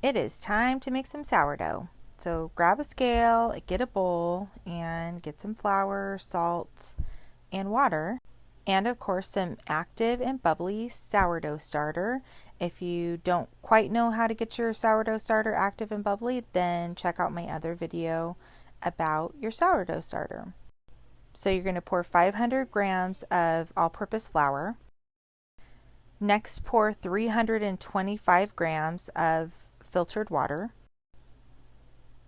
It is time to make some sourdough. So grab a scale, get a bowl, and get some flour, salt, and water. And of course, some active and bubbly sourdough starter. If you don't quite know how to get your sourdough starter active and bubbly, then check out my other video about your sourdough starter. So you're going to pour 500 grams of all-purpose flour. Next, pour 325 grams of filtered water.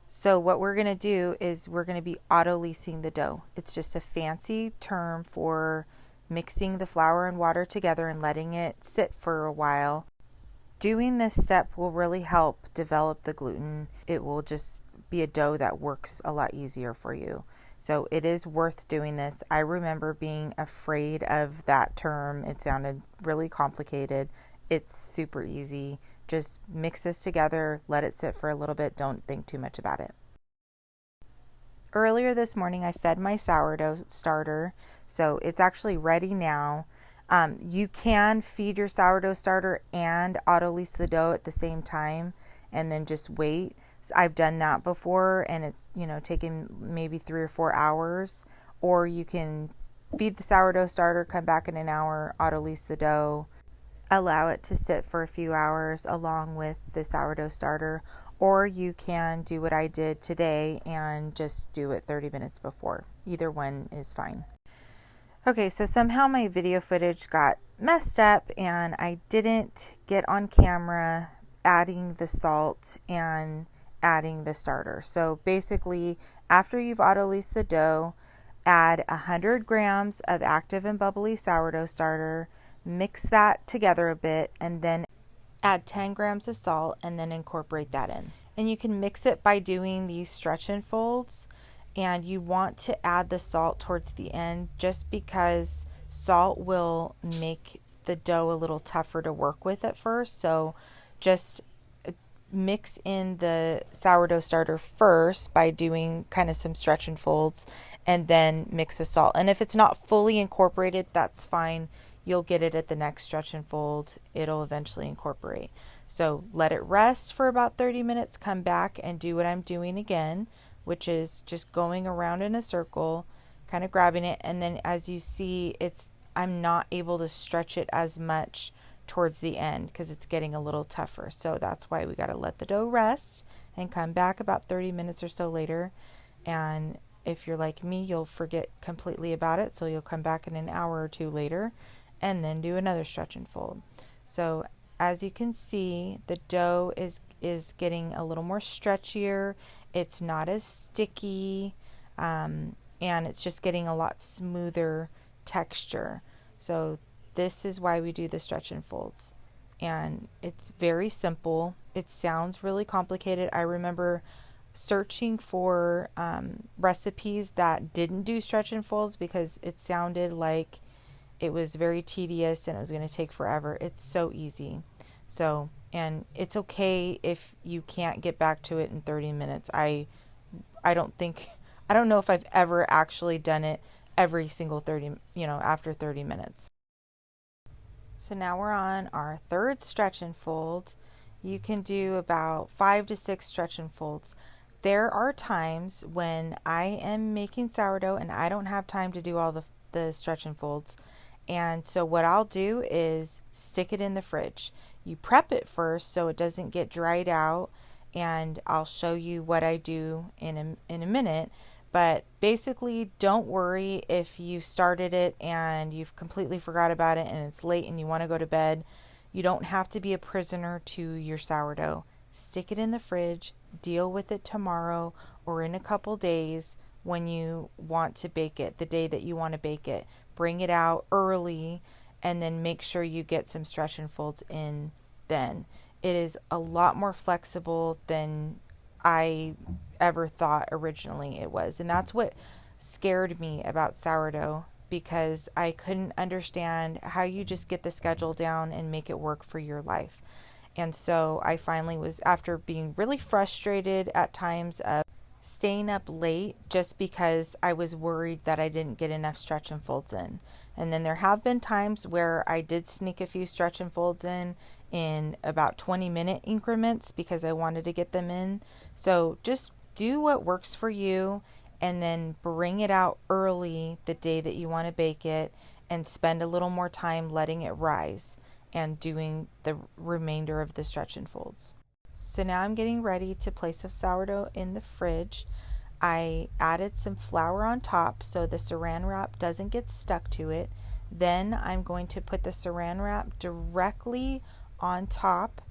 So what we're going to do is we're going to be auto-leasing the dough. It's just a fancy term for mixing the flour and water together and letting it sit for a while. Doing this step will really help develop the gluten. It will just be a dough that works a lot easier for you. So it is worth doing this. I remember being afraid of that term. It sounded really complicated. It's super easy. Just mix this together, let it sit for a little bit. Don't think too much about it. Earlier this morning, I fed my sourdough starter, so it's actually ready now. You can feed your sourdough starter and auto-lease the dough at the same time and then just wait. So I've done that before, and it's taken maybe 3 or 4 hours. Or you can feed the sourdough starter, come back in an hour, auto-lease the dough, allow it to sit for a few hours along with the sourdough starter, or you can do what I did today and just do it 30 minutes before. Either one is fine. Okay, so somehow my video footage got messed up and I didn't get on camera adding the salt and adding the starter. So basically, after you've auto-leased the dough, add 100 grams of active and bubbly sourdough starter, mix that together a bit, and then add 10 grams of salt and then incorporate that in. And you can mix it by doing these stretch and folds, and you want to add the salt towards the end just because salt will make the dough a little tougher to work with at first. So just mix in the sourdough starter first by doing kind of some stretch and folds, and then mix the salt. And if it's not fully incorporated, that's fine. You'll get it at the next stretch and fold. It'll eventually incorporate. So let it rest for about 30 minutes, come back and do what I'm doing again, which is just going around in a circle, kind of grabbing it. And then as you see, I'm not able to stretch it as much towards the end because it's getting a little tougher. So that's why we got to let the dough rest and come back about 30 minutes or so later. And if you're like me, you'll forget completely about it. So you'll come back in an hour or two later and then do another stretch and fold. So as you can see, the dough is getting a little more stretchier. It's not as sticky, and it's just getting a lot smoother texture. So this is why we do the stretch and folds. And it's very simple. It sounds really complicated. I remember searching for recipes that didn't do stretch and folds because it sounded like it was very tedious and it was going to take forever. It's so easy. So, and it's okay if you can't get back to it in 30 minutes. I don't know if I've ever actually done it every single 30, after 30 minutes. So now we're on our third stretch and fold. You can do about 5 to 6 stretch and folds. There are times when I am making sourdough and I don't have time to do all the stretch and folds. And so what I'll do is stick it in the fridge. You prep it first so it doesn't get dried out, and I'll show you what I do in a minute. But basically, don't worry if you started it and you've completely forgot about it and it's late and you want to go to bed. You don't have to be a prisoner to your sourdough. Stick it in the fridge, deal with it tomorrow or in a couple days when you want to bake it, the day that you want to bake it. Bring it out early and then make sure you get some stretch and folds in then. It is a lot more flexible than I ever thought originally it was. And that's what scared me about sourdough, because I couldn't understand how you just get the schedule down and make it work for your life. And so I finally was, after being really frustrated at times of staying up late just because I was worried that I didn't get enough stretch and folds in. And then there have been times where I did sneak a few stretch and folds in in about 20-minute increments because I wanted to get them in. So just do what works for you and then bring it out early the day that you want to bake it and spend a little more time letting it rise and doing the remainder of the stretch and folds. So now I'm getting ready to place a sourdough in the fridge. I added some flour on top so the saran wrap doesn't get stuck to it. Then I'm going to put the saran wrap directly on top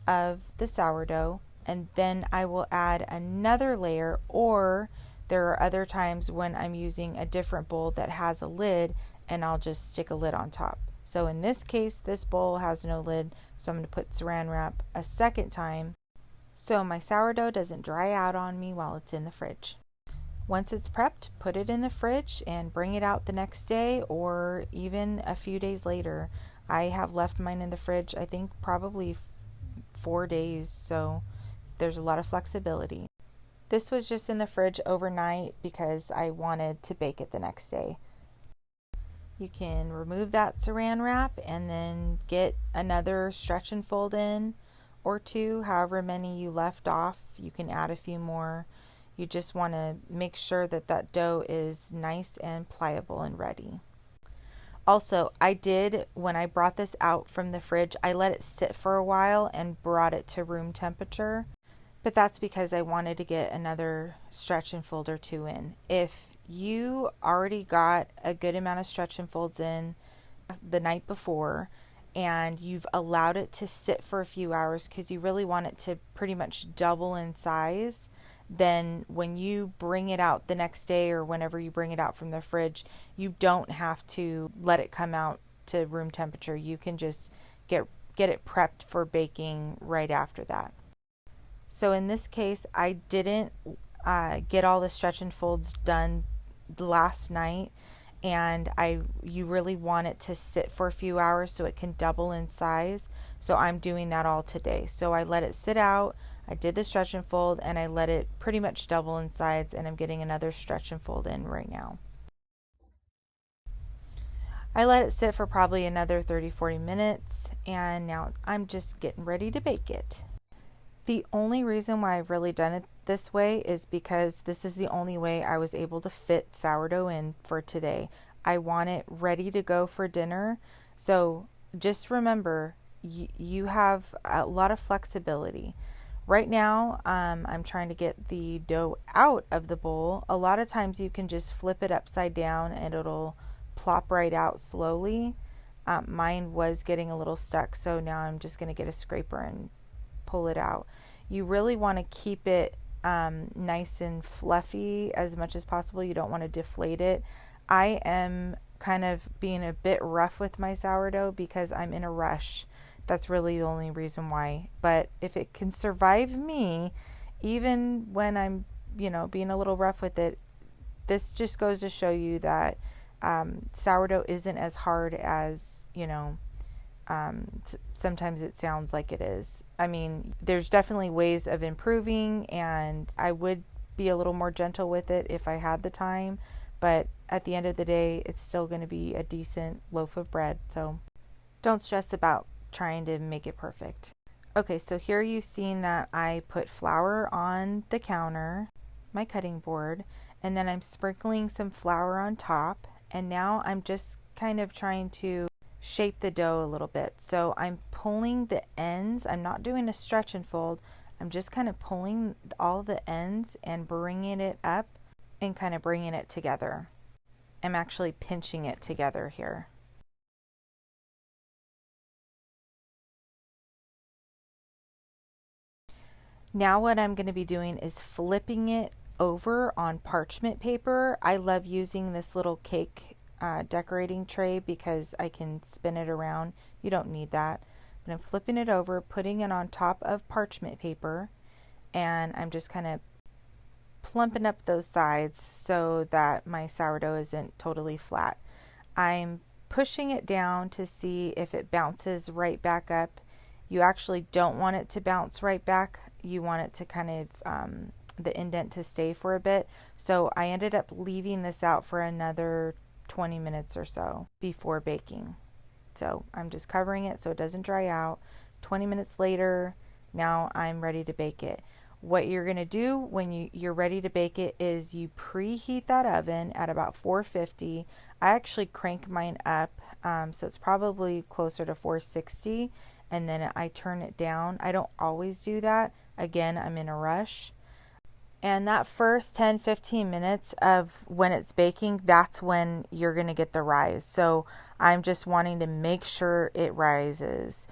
of the sourdough, and then I will add another layer, or there are other times when I'm using a different bowl that has a lid and I'll just stick a lid on top. So in this case, this bowl has no lid, so I'm going to put saran wrap a second time so my sourdough doesn't dry out on me while it's in the fridge. Once it's prepped, put it in the fridge and bring it out the next day or even a few days later. I have left mine in the fridge, I think probably 4 days, so there's a lot of flexibility. This was just in the fridge overnight because I wanted to bake it the next day. You can remove that saran wrap and then get another stretch and fold in or two, however many you left off. You can add a few more. You just want to make sure that that dough is nice and pliable and ready. Also, when I brought this out from the fridge, I let it sit for a while and brought it to room temperature. But that's because I wanted to get another stretch and fold or two in. If you already got a good amount of stretch and folds in the night before and you've allowed it to sit for a few hours because you really want it to pretty much double in size, then when you bring it out the next day or whenever you bring it out from the fridge, you don't have to let it come out to room temperature. You can just get it prepped for baking right after that. So in this case, I didn't get all the stretch and folds done last night, and you really want it to sit for a few hours so it can double in size. So I'm doing that all today. So I let it sit out, I did the stretch and fold, and I let it pretty much double in size, and I'm getting another stretch and fold in right now. I let it sit for probably another 30-40 minutes, and now I'm just getting ready to bake it. The only reason why I've really done it this way is because this is the only way I was able to fit sourdough in for today. I want it ready to go for dinner. So just remember, you have a lot of flexibility. Right now, I'm trying to get the dough out of the bowl. A lot of times you can just flip it upside down and it'll plop right out slowly. Mine was getting a little stuck, so now I'm just going to get a scraper and pull it out. You really want to keep it nice and fluffy as much as possible. You don't want to deflate it. I am kind of being a bit rough with my sourdough because I'm in a rush. That's really the only reason why. But if it can survive me, even when I'm, being a little rough with it, this just goes to show you that sourdough isn't as hard as, sometimes it sounds like it is. I mean, there's definitely ways of improving, and I would be a little more gentle with it if I had the time, but at the end of the day, it's still going to be a decent loaf of bread, so don't stress about trying to make it perfect. Okay, so here you've seen that I put flour on the counter, my cutting board, and then I'm sprinkling some flour on top, and now I'm just kind of trying to shape the dough a little bit. So I'm pulling the ends. I'm not doing a stretch and fold. I'm just kind of pulling all the ends and bringing it up and kind of bringing it together. I'm actually pinching it together here. Now what I'm going to be doing is flipping it over on parchment paper. I love using this little cake decorating tray because I can spin it around. You don't need that. But I'm flipping it over, putting it on top of parchment paper, and I'm just kind of plumping up those sides so that my sourdough isn't totally flat. I'm pushing it down to see if it bounces right back up. You actually don't want it to bounce right back. You want it to kind of the indent to stay for a bit. So I ended up leaving this out for another 20 minutes or so before baking. So I'm just covering it so it doesn't dry out. 20 minutes later, now I'm ready to bake it. What you're going to do when you're ready to bake it is you preheat that oven at about 450. I actually crank mine up, so it's probably closer to 460, and then I turn it down. I don't always do that. Again, I'm in a rush. And that first 10-15 minutes of when it's baking, that's when you're going to get the rise. So I'm just wanting to make sure it rises.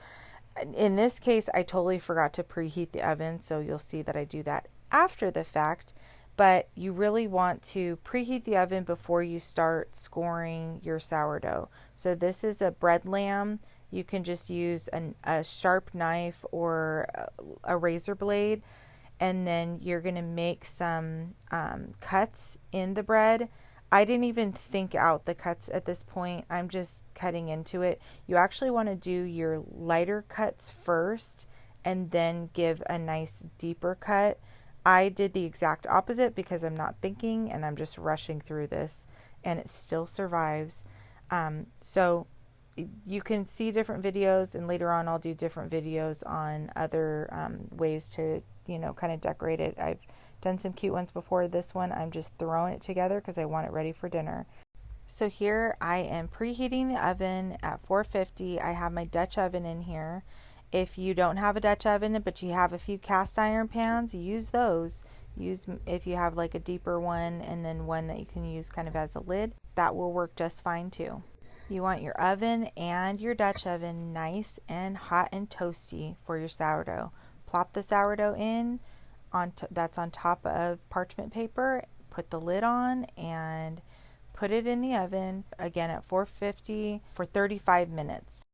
In this case, I totally forgot to preheat the oven, so you'll see that I do that after the fact. But you really want to preheat the oven before you start scoring your sourdough. So this is a bread lamb. You can just use a sharp knife or a razor blade, and then you're going to make some cuts in the bread. I didn't even think out the cuts at this point. I'm just cutting into it. You actually want to do your lighter cuts first and then give a nice deeper cut. I did the exact opposite because I'm not thinking and I'm just rushing through this, and it still survives. So you can see different videos, and later on I'll do different videos on other ways to, kind of decorate it. I've done some cute ones before. This one I'm just throwing it together because I want it ready for dinner. So here I am preheating the oven at 450. I have my Dutch oven in here. If you don't have a Dutch oven but you have a few cast iron pans, use those. If you have like a deeper one and then one that you can use kind of as a lid, that will work just fine too. You want your oven and your Dutch oven nice and hot and toasty for your sourdough. Plop the sourdough in. That's on top of parchment paper. Put the lid on and put it in the oven, again at 450 for 35 minutes.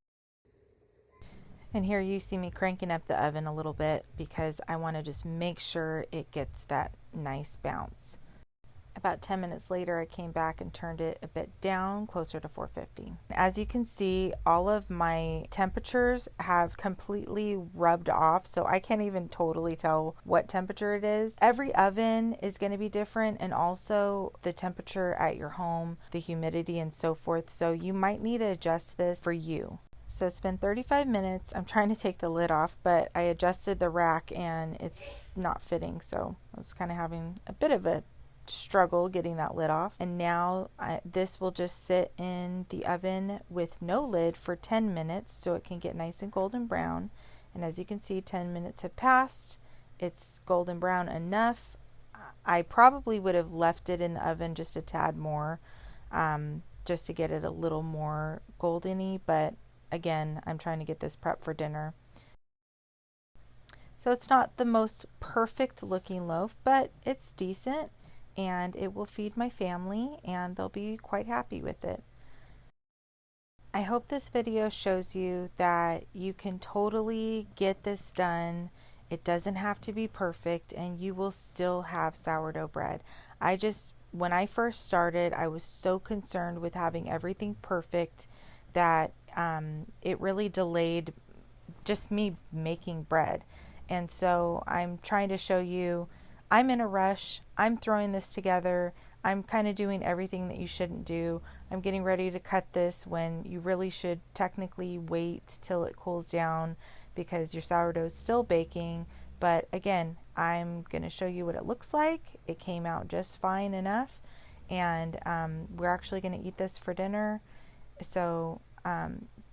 And here you see me cranking up the oven a little bit because I want to just make sure it gets that nice bounce. About 10 minutes later, I came back and turned it a bit down, closer to 450. As you can see, all of my temperatures have completely rubbed off, so I can't even totally tell what temperature it is. Every oven is going to be different, and also the temperature at your home, the humidity, and so forth, so you might need to adjust this for you. So it's been 35 minutes. I'm trying to take the lid off, but I adjusted the rack and it's not fitting, so I was kind of having a bit of a struggle getting that lid off. And now this will just sit in the oven with no lid for 10 minutes so it can get nice and golden brown. And as you can see, 10 minutes have passed. It's golden brown enough. I probably would have left it in the oven just a tad more, just to get it a little more goldeny, but again, I'm trying to get this prep for dinner. So it's not the most perfect looking loaf, but it's decent, and it will feed my family and they'll be quite happy with it. I hope this video shows you that you can totally get this done. It doesn't have to be perfect and you will still have sourdough bread. When I first started, I was so concerned with having everything perfect that it really delayed just me making bread. And so I'm trying to show you I'm in a rush. I'm throwing this together. I'm kind of doing everything that you shouldn't do. I'm getting ready to cut this when you really should technically wait till it cools down because your sourdough is still baking. But again, I'm going to show you what it looks like. It came out just fine enough, and we're actually going to eat this for dinner. So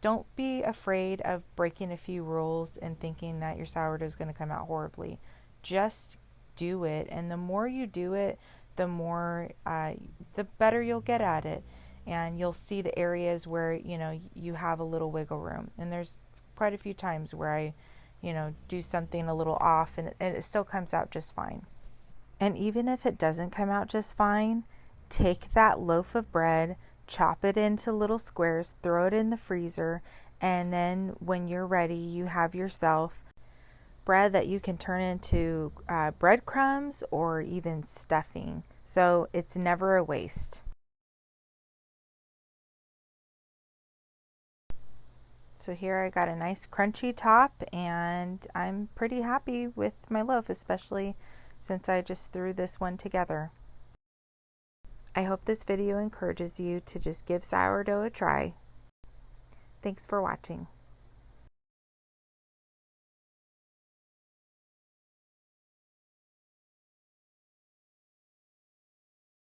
don't be afraid of breaking a few rules and thinking that your sourdough is going to come out horribly. Just do it, and the more you do it, the better you'll get at it, and you'll see the areas where you have a little wiggle room. And there's quite a few times where I do something a little off and it still comes out just fine. And even if it doesn't come out just fine, take that loaf of bread, chop it into little squares, throw it in the freezer, and then when you're ready, you have yourself bread that you can turn into breadcrumbs or even stuffing. So it's never a waste. So here I got a nice crunchy top, and I'm pretty happy with my loaf, especially since I just threw this one together. I hope this video encourages you to just give sourdough a try. Thanks for watching.